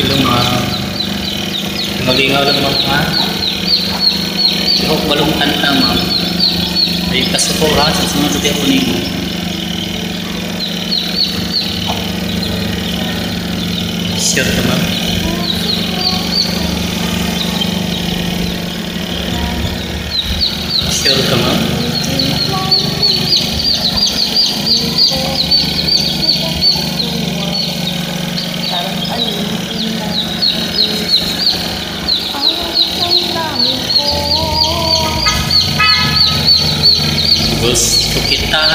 Hello ma'am. Lingaw-lingaw lang ma'am ha. Ihok balong kanta ma'am. Ay kasuko ha sa sunod na ako nimo. Sure ka ma'am? Sure ka ma'am? Gusto kita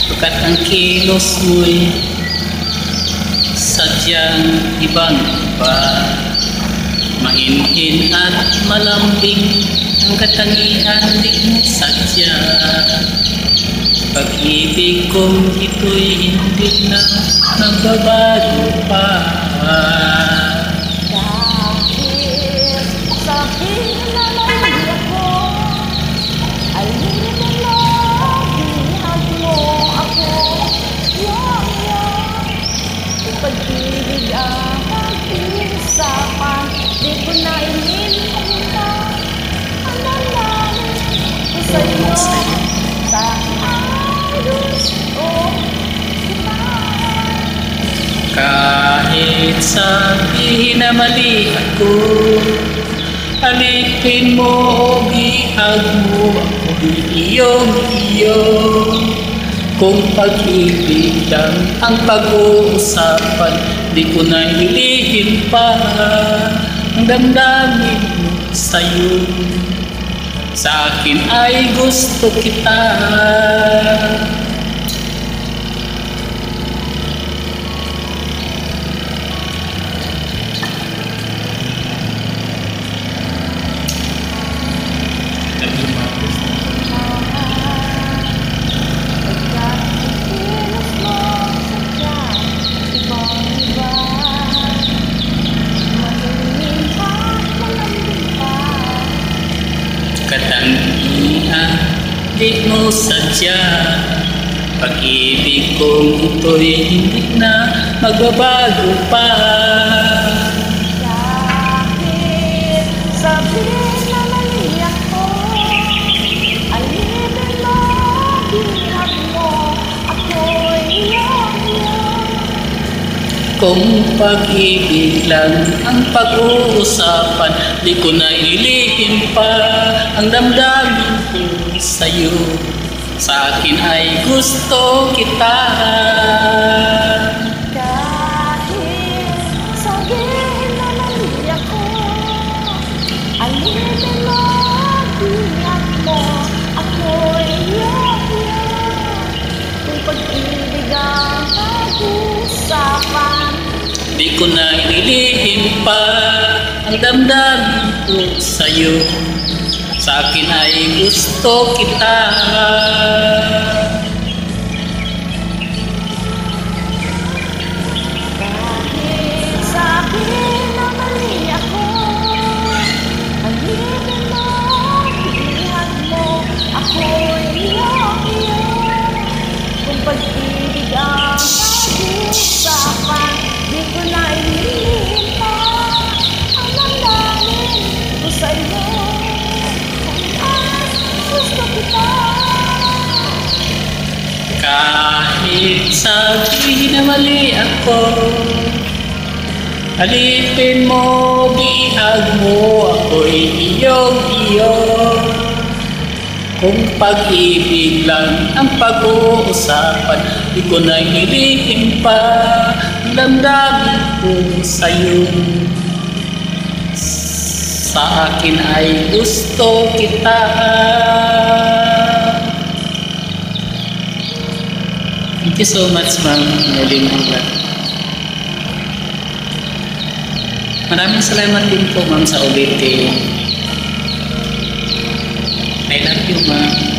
pagkat ang kilos mo'y sadyang ibang-iba, mainhin at malambing ang katangian di mo sadya. Pag-ibig kong ito'y hindi na nagbabago pa. Pag-ibig ang pag-usapan, di ko na iniinta ang nalaman ko sa'yo. Sa gusto kita. Kahit sabihin na mali ako, alipin mo o bihag mo ako'y iyong-iyo. Kung pag-ibig lang ang pag-uusapan, di ko na hilihim pa ang damdamin mo sa'yo. Sa akin ay gusto kita. Katangian di mo sadya, pag-ibig kong ito'y hindi na magbabago pa. Kahit sabihin na mali ako, alipin mo, bihag mo, ako'y iyong-iyong. Kung pag-ibig lang ang pag-uusapan, di ko na ilihim pa ang damdamin ko sa'yo. Sa akin ay gusto kita. Kahit sabihin na mali ako, alipin mo, bihag mo, ako'y iyong-iyong. Kung pag-ibig ang pag-usapan, Di ko na ilihim pa ang damdamin ko sa'yo. Sa akin ay gusto kita. kahit sabihin na mali ako, alipin mo, bihag mo, ako'y iyong-iyong. Kung pag-ibig ang pag-usapan, di ko na ilihim pa ang damdamin ko sa'yo. Gusto kita. Kahit sabihin na mali ako, alipin mo, bihag mo, ako'y iyong-iyo. Kung pag-ibig lang ang pag-uusapan, di ko na hilihim pa ang damdamin ko sa'yo. Sa akin ay gusto kita. Thank you so much, ma'am. Maraming salamat din po, ma'am, sa ulitin. I love you, ma'am.